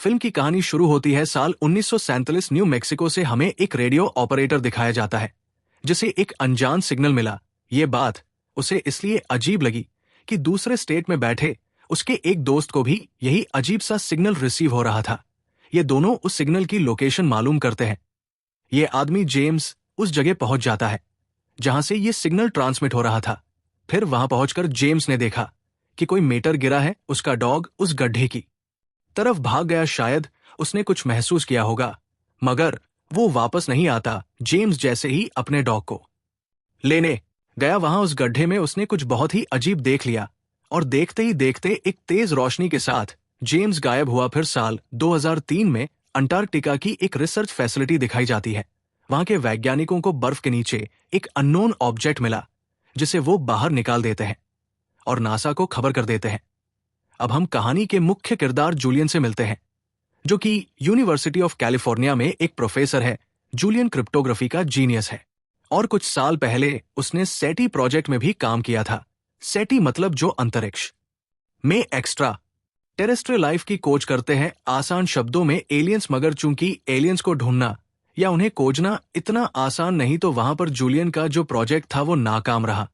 Film की कहानी शुरू होती है साल 1947 न्यू मैक्सिको से। हमें एक रेडियो ऑपरेटर दिखाया जाता है जिसे एक अनजान सिग्नल मिला। ये बात उसे इसलिए अजीब लगी कि दूसरे स्टेट में बैठे उसके एक दोस्त को भी यही अजीब सा सिग्नल रिसीव हो रहा था। ये दोनों उस सिग्नल की लोकेशन मालूम करते हैं। ये आदमी जेम्स उस जगह पहुंच जाता है जहां से ये सिग्नल ट्रांसमिट हो रहा था। फिर वहां पहुंचकर जेम्स ने देखा कि कोई मेटर गिरा है। उसका डॉग उस गड्ढे की तरफ भाग गया। शायद उसने कुछ महसूस किया होगा, मगर वो वापस नहीं आता। जेम्स जैसे ही अपने डॉग को लेने गया, वहां उस गड्ढे में उसने कुछ बहुत ही अजीब देख लिया और देखते ही देखते एक तेज रोशनी के साथ जेम्स गायब हुआ। फिर साल 2003 में अंटार्कटिका की एक रिसर्च फैसिलिटी दिखाई जाती है। वहां के वैज्ञानिकों को बर्फ के नीचे एक अननोन ऑब्जेक्ट मिला जिसे वो बाहर निकाल देते हैं और नासा को खबर कर देते हैं। अब हम कहानी के मुख्य किरदार जूलियन से मिलते हैं, जो कि यूनिवर्सिटी ऑफ कैलिफोर्निया में एक प्रोफेसर है। जूलियन क्रिप्टोग्राफी का जीनियस है और कुछ साल पहले उसने सेटी प्रोजेक्ट में भी काम किया था। सेटी मतलब जो अंतरिक्ष में एक्स्ट्रा टेरेस्ट्रियल लाइफ की खोज करते हैं। आसान शब्दों में एलियंस, मगर चूंकि एलियंस को ढूंढना या उन्हें खोजना इतना आसान नहीं, तो वहां पर जूलियन का जो प्रोजेक्ट था वो नाकाम रहा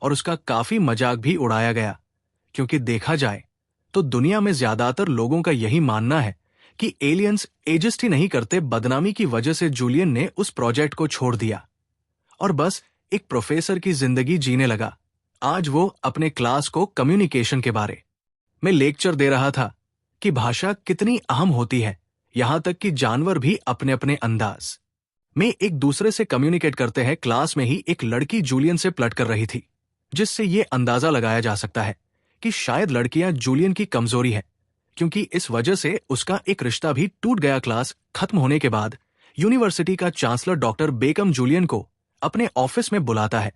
और उसका काफी मजाक भी उड़ाया गया। क्योंकि देखा जाए तो दुनिया में ज्यादातर लोगों का यही मानना है कि एलियंस एग्जिस्ट ही नहीं करते। बदनामी की वजह से जूलियन ने उस प्रोजेक्ट को छोड़ दिया और बस एक प्रोफेसर की जिंदगी जीने लगा। आज वो अपने क्लास को कम्युनिकेशन के बारे में लेक्चर दे रहा था कि भाषा कितनी अहम होती है, यहां तक कि जानवर भी अपने अपने अंदाज में एक दूसरे से कम्युनिकेट करते हैं। क्लास में ही एक लड़की जूलियन से फ्लर्ट कर रही थी, जिससे ये अंदाजा लगाया जा सकता है कि शायद लड़कियां जूलियन की कमजोरी है, क्योंकि इस वजह से उसका एक रिश्ता भी टूट गया। क्लास खत्म होने के बाद यूनिवर्सिटी का चांसलर डॉक्टर बेकम जूलियन को अपने ऑफिस में बुलाता है।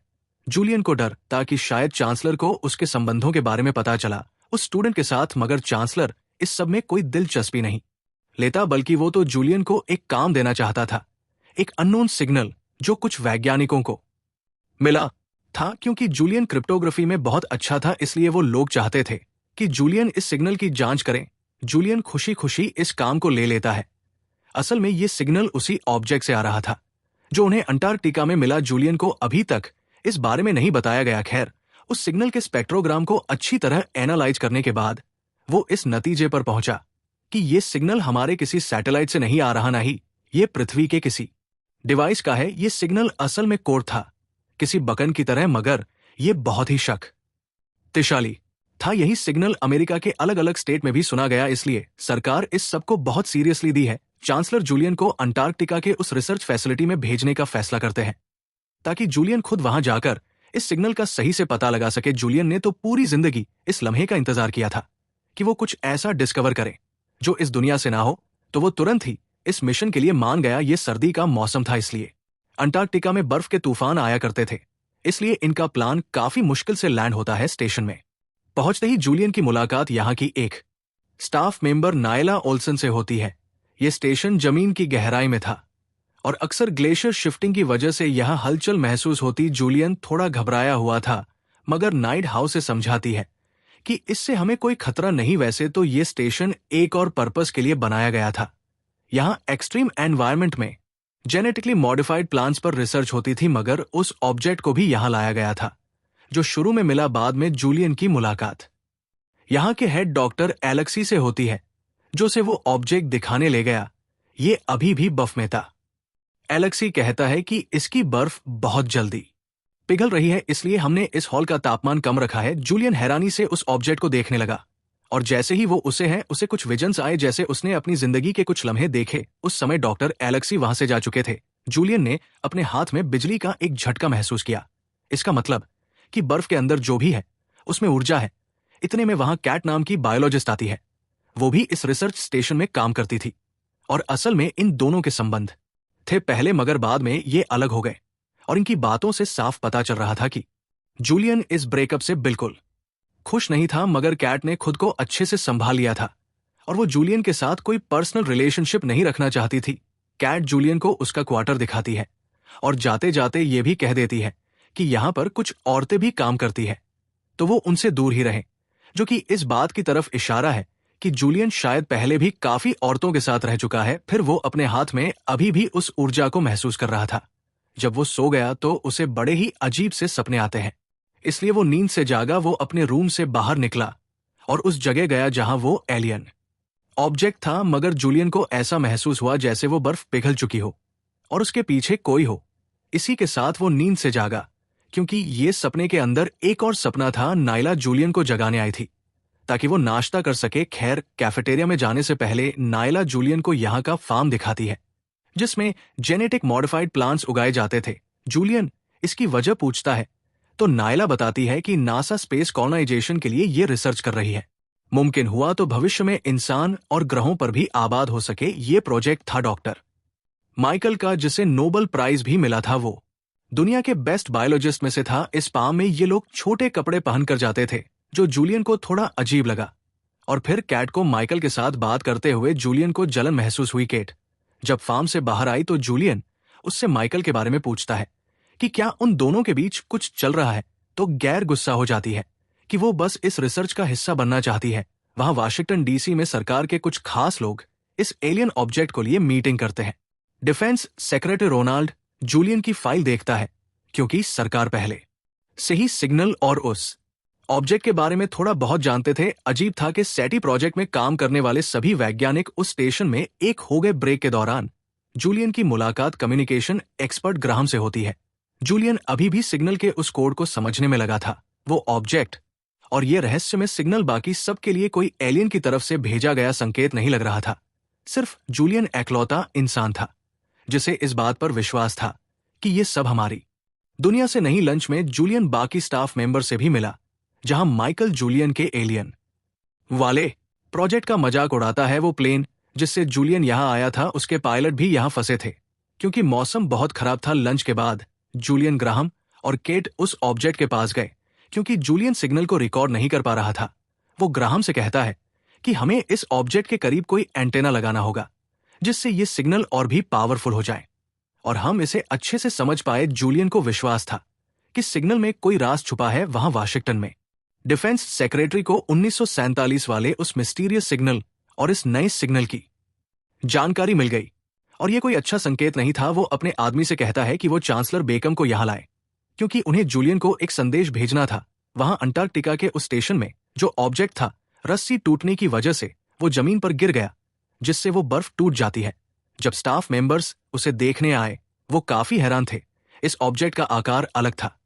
जूलियन को डर था कि शायद चांसलर को उसके संबंधों के बारे में पता चला उस स्टूडेंट के साथ, मगर चांसलर इस सब में कोई दिलचस्पी नहीं लेता, बल्कि वो तो जूलियन को एक काम देना चाहता था, एक अननोन सिग्नल जो कुछ वैज्ञानिकों को मिला था। क्योंकि जूलियन क्रिप्टोग्राफी में बहुत अच्छा था, इसलिए वो लोग चाहते थे कि जूलियन इस सिग्नल की जांच करें। जूलियन खुशी खुशी इस काम को ले लेता है। असल में ये सिग्नल उसी ऑब्जेक्ट से आ रहा था जो उन्हें अंटार्कटिका में मिला। जूलियन को अभी तक इस बारे में नहीं बताया गया। खैर, उस सिग्नल के स्पेक्ट्रोग्राम को अच्छी तरह एनालाइज करने के बाद वो इस नतीजे पर पहुंचा कि ये सिग्नल हमारे किसी सैटेलाइट से नहीं आ रहा, ना ही ये पृथ्वी के किसी डिवाइस का है। ये सिग्नल असल में कोड था, किसी बटन की तरह, मगर ये बहुत ही शक्तिशाली था। यही सिग्नल अमेरिका के अलग अलग स्टेट में भी सुना गया, इसलिए सरकार इस सब को बहुत सीरियसली दी है। चांसलर जूलियन को अंटार्कटिका के उस रिसर्च फैसिलिटी में भेजने का फैसला करते हैं ताकि जूलियन खुद वहां जाकर इस सिग्नल का सही से पता लगा सके। जूलियन ने तो पूरी जिंदगी इस लम्हे का इंतजार किया था कि वो कुछ ऐसा डिस्कवर करे जो इस दुनिया से ना हो, तो वो तुरंत ही इस मिशन के लिए मान गया। ये सर्दी का मौसम था, इसलिए अंटार्कटिका में बर्फ के तूफान आया करते थे, इसलिए इनका प्लान काफी मुश्किल से लैंड होता है। स्टेशन में पहुंचते ही जूलियन की मुलाकात यहाँ की एक स्टाफ मेंबर नायला ओल्सन से होती है। ये स्टेशन जमीन की गहराई में था और अक्सर ग्लेशियर शिफ्टिंग की वजह से यहाँ हलचल महसूस होती। जूलियन थोड़ा घबराया हुआ था, मगर नाइट हाउस से समझाती है कि इससे हमें कोई खतरा नहीं। वैसे तो ये स्टेशन एक और पर्पस के लिए बनाया गया था। यहाँ एक्सट्रीम एनवायरनमेंट में जेनेटिकली मॉडिफाइड प्लांट्स पर रिसर्च होती थी, मगर उस ऑब्जेक्ट को भी यहाँ लाया गया था जो शुरू में मिला। बाद में जूलियन की मुलाकात यहाँ के हेड डॉक्टर एलेक्सी से होती है, जो से वो ऑब्जेक्ट दिखाने ले गया। ये अभी भी बर्फ में था। एलेक्सी कहता है कि इसकी बर्फ बहुत जल्दी पिघल रही है, इसलिए हमने इस हॉल का तापमान कम रखा है। जूलियन हैरानी से उस ऑब्जेक्ट को देखने लगा और जैसे ही वो उसे कुछ विजन्स आए, जैसे उसने अपनी जिंदगी के कुछ लम्हे देखे। उस समय डॉक्टर एलेक्सी वहां से जा चुके थे। जूलियन ने अपने हाथ में बिजली का एक झटका महसूस किया। इसका मतलब कि बर्फ के अंदर जो भी है उसमें ऊर्जा है। इतने में वहां कैट नाम की बायोलॉजिस्ट आती है। वो भी इस रिसर्च स्टेशन में काम करती थी और असल में इन दोनों के संबंध थे पहले, मगर बाद में ये अलग हो गए और इनकी बातों से साफ पता चल रहा था कि जूलियन इस ब्रेकअप से बिल्कुल खुश नहीं था। मगर कैट ने खुद को अच्छे से संभाल लिया था और वो जूलियन के साथ कोई पर्सनल रिलेशनशिप नहीं रखना चाहती थी। कैट जूलियन को उसका क्वार्टर दिखाती है और जाते जाते ये भी कह देती है कि यहाँ पर कुछ औरतें भी काम करती है, तो वो उनसे दूर ही रहे, जो कि इस बात की तरफ इशारा है कि जूलियन शायद पहले भी काफी औरतों के साथ रह चुका है, फिर वो अपने हाथ में अभी भी उस ऊर्जा को महसूस कर रहा था। जब वो सो गया तो उसे बड़े ही अजीब से सपने आते हैं, इसलिए वो नींद से जागा। वो अपने रूम से बाहर निकला और उस जगह गया जहां वो एलियन ऑब्जेक्ट था, मगर जूलियन को ऐसा महसूस हुआ जैसे वो बर्फ पिघल चुकी हो और उसके पीछे कोई हो। इसी के साथ वो नींद से जागा, क्योंकि ये सपने के अंदर एक और सपना था। नायला जूलियन को जगाने आई थी ताकि वो नाश्ता कर सके। खैर, कैफेटेरिया में जाने से पहले नायला जूलियन को यहाँ का फार्म दिखाती है जिसमें जेनेटिक मॉडिफाइड प्लांट्स उगाए जाते थे। जूलियन इसकी वजह पूछता है तो नायला बताती है कि नासा स्पेस कॉलोनाइजेशन के लिए ये रिसर्च कर रही है। मुमकिन हुआ तो भविष्य में इंसान और ग्रहों पर भी आबाद हो सके। ये प्रोजेक्ट था डॉक्टर माइकल का, जिसे नोबेल प्राइज भी मिला था। वो दुनिया के बेस्ट बायोलॉजिस्ट में से था। इस फार्म में ये लोग छोटे कपड़े पहनकर जाते थे, जो जूलियन को थोड़ा अजीब लगा। और फिर कैट को माइकल के साथ बात करते हुए जूलियन को जलन महसूस हुई। केट जब फार्म से बाहर आई तो जूलियन उससे माइकल के बारे में पूछता है कि क्या उन दोनों के बीच कुछ चल रहा है, तो गैर गुस्सा हो जाती है कि वो बस इस रिसर्च का हिस्सा बनना चाहती है। वहां वाशिंगटन डीसी में सरकार के कुछ खास लोग इस एलियन ऑब्जेक्ट को लिए मीटिंग करते हैं। डिफेंस सेक्रेटरी रोनाल्ड जूलियन की फाइल देखता है, क्योंकि सरकार पहले से ही सिग्नल और उस ऑब्जेक्ट के बारे में थोड़ा बहुत जानते थे। अजीब था कि सेटी प्रोजेक्ट में काम करने वाले सभी वैज्ञानिक उस स्टेशन में एक हो गए ब्रेक के दौरान जूलियन की मुलाकात कम्युनिकेशन एक्सपर्ट ग्राहम से होती है। जूलियन अभी भी सिग्नल के उस कोड को समझने में लगा था। वो ऑब्जेक्ट और ये रहस्य में सिग्नल बाकी सबके लिए कोई एलियन की तरफ से भेजा गया संकेत नहीं लग रहा था। सिर्फ जूलियन एकलौता इंसान था जिसे इस बात पर विश्वास था कि ये सब हमारी दुनिया से नहीं। लंच में जूलियन बाकी स्टाफ मेंबर से भी मिला, जहां माइकल जूलियन के एलियन वाले प्रोजेक्ट का मजाक उड़ाता है। वो प्लेन जिससे जूलियन यहां आया था, उसके पायलट भी यहां फंसे थे क्योंकि मौसम बहुत खराब था। लंच के बाद जूलियन, ग्राहम और केट उस ऑब्जेक्ट के पास गए क्योंकि जूलियन सिग्नल को रिकॉर्ड नहीं कर पा रहा था। वो ग्राहम से कहता है कि हमें इस ऑब्जेक्ट के करीब कोई एंटेना लगाना होगा जिससे ये सिग्नल और भी पावरफुल हो जाए और हम इसे अच्छे से समझ पाए। जूलियन को विश्वास था कि सिग्नल में कोई राज छुपा है। वहां वाशिंगटन में डिफेंस सेक्रेटरी को 1947 वाले उस मिस्टीरियस सिग्नल और इस नए सिग्नल की जानकारी मिल गई और यह कोई अच्छा संकेत नहीं था। वो अपने आदमी से कहता है कि वो चांसलर बेकम को यहां लाए क्योंकि उन्हें जूलियन को एक संदेश भेजना था। वहां अंटार्कटिका के उस स्टेशन में जो ऑब्जेक्ट था, रस्सी टूटने की वजह से वो जमीन पर गिर गया, जिससे वो बर्फ टूट जाती है। जब स्टाफ मेंबर्स उसे देखने आए, वो काफी हैरान थे। इस ऑब्जेक्ट का आकार अलग था।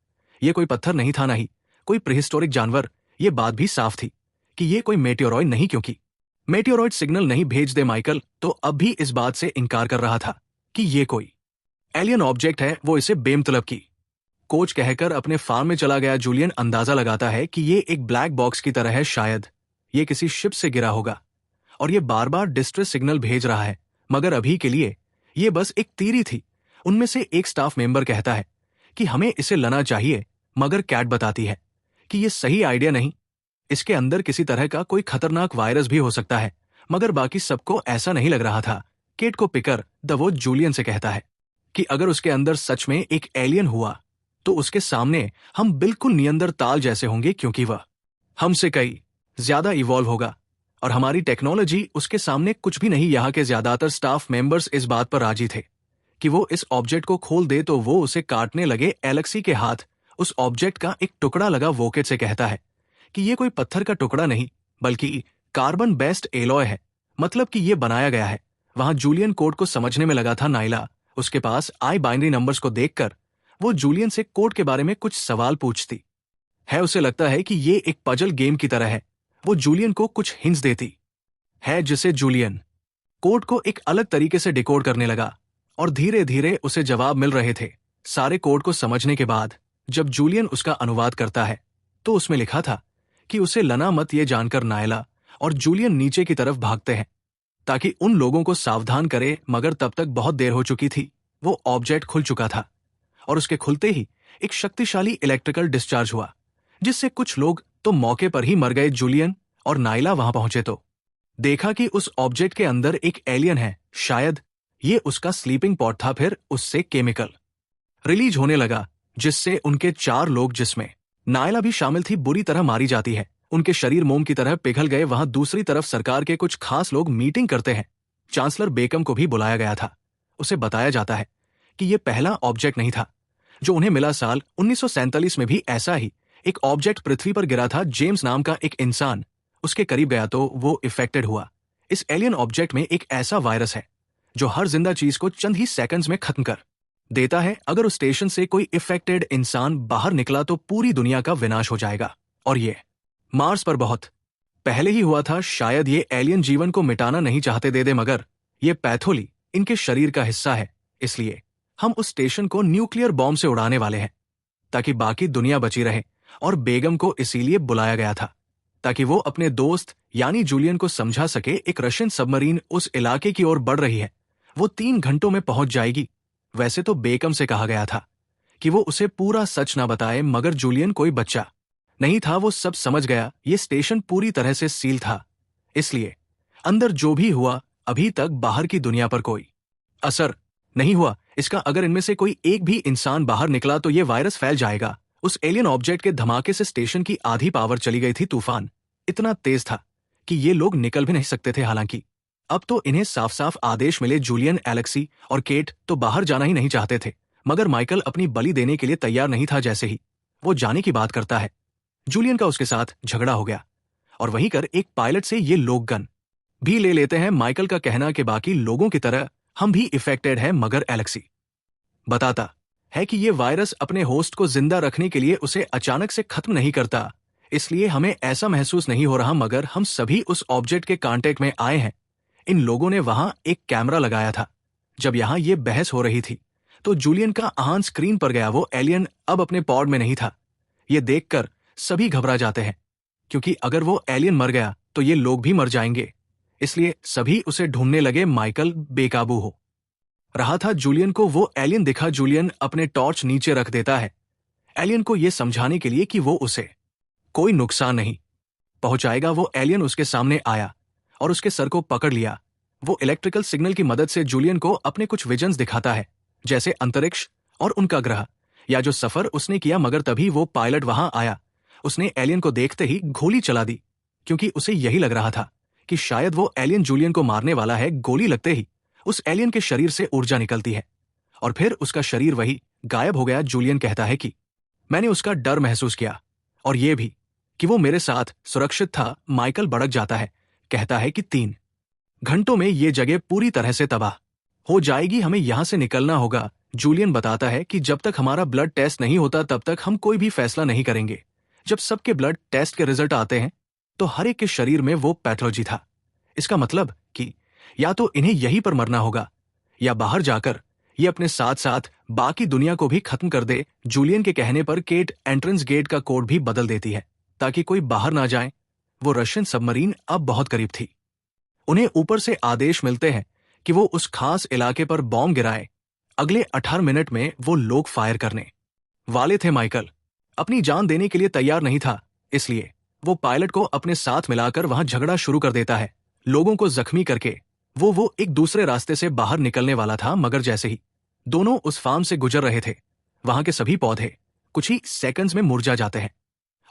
ये कोई पत्थर नहीं था, नहीं कोई प्रीहिस्टोरिक जानवर। ये बात भी साफ थी कि ये कोई मेटेओरॉइड नहीं, क्योंकि मेटेओरॉइड सिग्नल नहीं भेज दे माइकल तो अब भी इस बात से इनकार कर रहा था कि ये कोई एलियन ऑब्जेक्ट है। वो इसे बेमतलब की कोच कहकर अपने फार्म में चला गया। जूलियन अंदाजा लगाता है कि ये एक ब्लैक बॉक्स की तरह है, शायद ये किसी शिप से गिरा होगा और ये बार बार डिस्ट्रेस सिग्नल भेज रहा है, मगर अभी के लिए ये बस एक तीरी थी। उनमें से एक स्टाफ मेंबर कहता है कि हमें इसे लाना चाहिए, मगर कैट बताती है कि ये सही आइडिया नहीं। इसके अंदर किसी तरह का कोई खतरनाक वायरस भी हो सकता है, मगर बाकी सबको ऐसा नहीं लग रहा था। केट को पिकर वो जूलियन से कहता है कि अगर उसके अंदर सच में एक एलियन हुआ तो उसके सामने हम बिल्कुल नियंदरताल जैसे होंगे, क्योंकि वह हमसे कई ज्यादा इवॉल्व होगा और हमारी टेक्नोलॉजी उसके सामने कुछ भी नहीं। यहाँ के ज्यादातर स्टाफ मेंबर्स इस बात पर राजी थे कि वो इस ऑब्जेक्ट को खोल दे तो वो उसे काटने लगे। एलेक्सी के हाथ उस ऑब्जेक्ट का एक टुकड़ा लगा। वोकेट से कहता है कि ये कोई पत्थर का टुकड़ा नहीं बल्कि कार्बन बेस्ड एलॉय है, मतलब कि ये बनाया गया है। वहां जूलियन कोड को समझने में लगा था। नायला उसके पास आई बाइनरी नंबर्स को देखकर वो जूलियन से कोड के बारे में कुछ सवाल पूछती है। उसे लगता है कि ये एक पजल गेम की तरह है। वो जूलियन को कुछ हिंट्स देती है जिसे जूलियन कोड को एक अलग तरीके से डिकोड करने लगा और धीरे धीरे उसे जवाब मिल रहे थे। सारे कोड को समझने के बाद जब जूलियन उसका अनुवाद करता है तो उसमें लिखा था कि उसे लना मत। ये जानकर नायला और जूलियन नीचे की तरफ भागते हैं ताकि उन लोगों को सावधान करे, मगर तब तक बहुत देर हो चुकी थी। वो ऑब्जेक्ट खुल चुका था और उसके खुलते ही एक शक्तिशाली इलेक्ट्रिकल डिस्चार्ज हुआ, जिससे कुछ लोग तो मौके पर ही मर गए। जूलियन और नायला वहां पहुंचे तो देखा कि उस ऑब्जेक्ट के अंदर एक एलियन है। शायद ये उसका स्लीपिंग पॉड था। फिर उससे केमिकल रिलीज होने लगा जिससे उनके 4 लोग, जिसमें नायला भी शामिल थी, बुरी तरह मारी जाती है। उनके शरीर मोम की तरह पिघल गए। वहां दूसरी तरफ सरकार के कुछ खास लोग मीटिंग करते हैं। चांसलर बेकम को भी बुलाया गया था। उसे बताया जाता है कि यह पहला ऑब्जेक्ट नहीं था जो उन्हें मिला। साल 1947 में भी ऐसा ही एक ऑब्जेक्ट पृथ्वी पर गिरा था। जेम्स नाम का एक इंसान उसके करीब गया तो वो इफेक्टेड हुआ। इस एलियन ऑब्जेक्ट में एक ऐसा वायरस है जो हर जिंदा चीज को चंद ही सेकंड्स में खत्म कर देता है। अगर उस स्टेशन से कोई इफेक्टेड इंसान बाहर निकला तो पूरी दुनिया का विनाश हो जाएगा। और ये मार्स पर बहुत पहले ही हुआ था। शायद ये एलियन जीवन को मिटाना नहीं चाहते दे मगर ये पैथोली इनके शरीर का हिस्सा है। इसलिए हम उस स्टेशन को न्यूक्लियर बॉम्ब से उड़ाने वाले हैं ताकि बाकी दुनिया बची रहे। और बेगम को इसीलिए बुलाया गया था ताकि वो अपने दोस्त यानी जूलियन को समझा सके। एक रशियन सबमरीन उस इलाके की ओर बढ़ रही है। वो 3 घंटों में पहुंच जाएगी। वैसे तो बेकम से कहा गया था कि वो उसे पूरा सच ना बताए, मगर जूलियन कोई बच्चा नहीं था। वो सब समझ गया। ये स्टेशन पूरी तरह से सील था, इसलिए अंदर जो भी हुआ अभी तक बाहर की दुनिया पर कोई असर नहीं हुआ। इसका अगर इनमें से कोई एक भी इंसान बाहर निकला तो ये वायरस फैल जाएगा। उस एलियन ऑब्जेक्ट के धमाके से स्टेशन की आधी पावर चली गई थी। तूफान इतना तेज था कि ये लोग निकल भी नहीं सकते थे। हालांकि अब तो इन्हें साफ साफ आदेश मिले। जूलियन, एलेक्सी और केट तो बाहर जाना ही नहीं चाहते थे, मगर माइकल अपनी बलि देने के लिए तैयार नहीं था। जैसे ही वो जाने की बात करता है, जूलियन का उसके साथ झगड़ा हो गया और वहीं कर एक पायलट से ये लोग गन भी ले लेते हैं। माइकल का कहना कि बाकी लोगों की तरह हम भी इफेक्टेड हैं, मगर एलेक्सी बताता है कि ये वायरस अपने होस्ट को जिंदा रखने के लिए उसे अचानक से खत्म नहीं करता। इसलिए हमें ऐसा महसूस नहीं हो रहा, मगर हम सभी उस ऑब्जेक्ट के कांटेक्ट में आए हैं। इन लोगों ने वहां एक कैमरा लगाया था। जब यहां ये बहस हो रही थी तो जूलियन का आंख स्क्रीन पर गया। वो एलियन अब अपने पॉड में नहीं था। ये देखकर सभी घबरा जाते हैं, क्योंकि अगर वो एलियन मर गया तो ये लोग भी मर जाएंगे। इसलिए सभी उसे ढूंढने लगे। माइकल बेकाबू हो रहा था। जूलियन को वो एलियन दिखा। जूलियन अपने टॉर्च नीचे रख देता है, एलियन को यह समझाने के लिए कि वो उसे कोई नुकसान नहीं पहुंचाएगा। वो एलियन उसके सामने आया और उसके सर को पकड़ लिया। वो इलेक्ट्रिकल सिग्नल की मदद से जूलियन को अपने कुछ विजन्स दिखाता है, जैसे अंतरिक्ष और उनका ग्रह या जो सफर उसने किया। मगर तभी वो पायलट वहां आया। उसने एलियन को देखते ही गोली चला दी, क्योंकि उसे यही लग रहा था कि शायद वो एलियन जूलियन को मारने वाला है। गोली लगते ही उस एलियन के शरीर से ऊर्जा निकलती है और फिर उसका शरीर वही गायब हो गया। जूलियन कहता है कि मैंने उसका डर महसूस किया और ये भी कि वो मेरे साथ सुरक्षित था। माइकल भड़क जाता है, कहता है कि 3 घंटों में ये जगह पूरी तरह से तबाह हो जाएगी, हमें यहां से निकलना होगा। जूलियन बताता है कि जब तक हमारा ब्लड टेस्ट नहीं होता तब तक हम कोई भी फैसला नहीं करेंगे। जब सबके ब्लड टेस्ट के रिजल्ट आते हैं तो हर एक के शरीर में वो पैथोलॉजी था। इसका मतलब कि या तो इन्हें यहीं पर मरना होगा या बाहर जाकर ये अपने साथ साथ बाकी दुनिया को भी खत्म कर दे। जूलियन के कहने पर केट एंट्रेंस गेट का कोड भी बदल देती है ताकि कोई बाहर ना जाए। वो रशियन सबमरीन अब बहुत करीब थी। उन्हें ऊपर से आदेश मिलते हैं कि वो उस खास इलाके पर बॉम्ब गिराए। अगले 18 मिनट में वो लोग फायर करने वाले थे। माइकल अपनी जान देने के लिए तैयार नहीं था, इसलिए वो पायलट को अपने साथ मिलाकर वहां झगड़ा शुरू कर देता है, लोगों को जख्मी करके। वो एक दूसरे रास्ते से बाहर निकलने वाला था, मगर जैसे ही दोनों उस फार्म से गुजर रहे थे, वहां के सभी पौधे कुछ ही सेकंड्स में मुरझा जाते हैं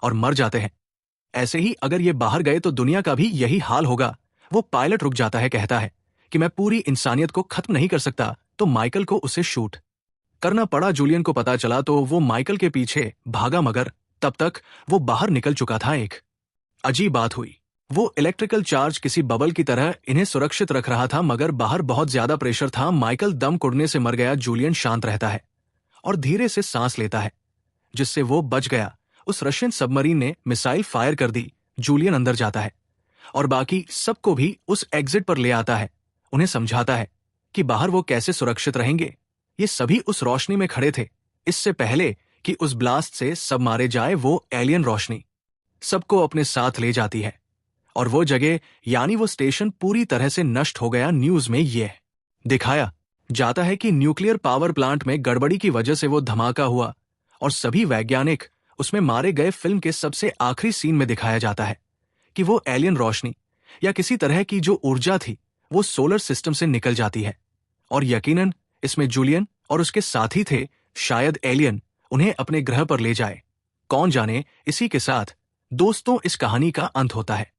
और मर जाते हैं। ऐसे ही अगर ये बाहर गए तो दुनिया का भी यही हाल होगा। वो पायलट रुक जाता है, कहता है कि मैं पूरी इंसानियत को खत्म नहीं कर सकता, तो माइकल को उसे शूट करना पड़ा। जूलियन को पता चला तो वो माइकल के पीछे भागा, मगर तब तक वो बाहर निकल चुका था। एक अजीब बात हुई। वो इलेक्ट्रिकल चार्ज किसी बबल की तरह इन्हें सुरक्षित रख रहा था, मगर बाहर बहुत ज्यादा प्रेशर था। माइकल दम कुड़ने से मर गया। जूलियन शांत रहता है और धीरे से सांस लेता है, जिससे वो बच गया। उस रशियन सबमरीन ने मिसाइल फायर कर दी। जूलियन अंदर जाता है और बाकी सबको भी उस एग्जिट पर ले आता है। उन्हें समझाता है कि बाहर वो कैसे सुरक्षित रहेंगे। ये सभी उस रोशनी में खड़े थे इससे पहले कि उस ब्लास्ट से सब मारे जाए। वो एलियन रोशनी सबको अपने साथ ले जाती है और वो जगह यानी वो स्टेशन पूरी तरह से नष्ट हो गया। न्यूज में यह दिखाया जाता है कि न्यूक्लियर पावर प्लांट में गड़बड़ी की वजह से वो धमाका हुआ और सभी वैज्ञानिक उसमें मारे गए। फिल्म के सबसे आखिरी सीन में दिखाया जाता है कि वो एलियन रोशनी या किसी तरह की जो ऊर्जा थी वो सोलर सिस्टम से निकल जाती है और यकीनन इसमें जूलियन और उसके साथी थे। शायद एलियन उन्हें अपने ग्रह पर ले जाए, कौन जाने। इसी के साथ दोस्तों, इस कहानी का अंत होता है।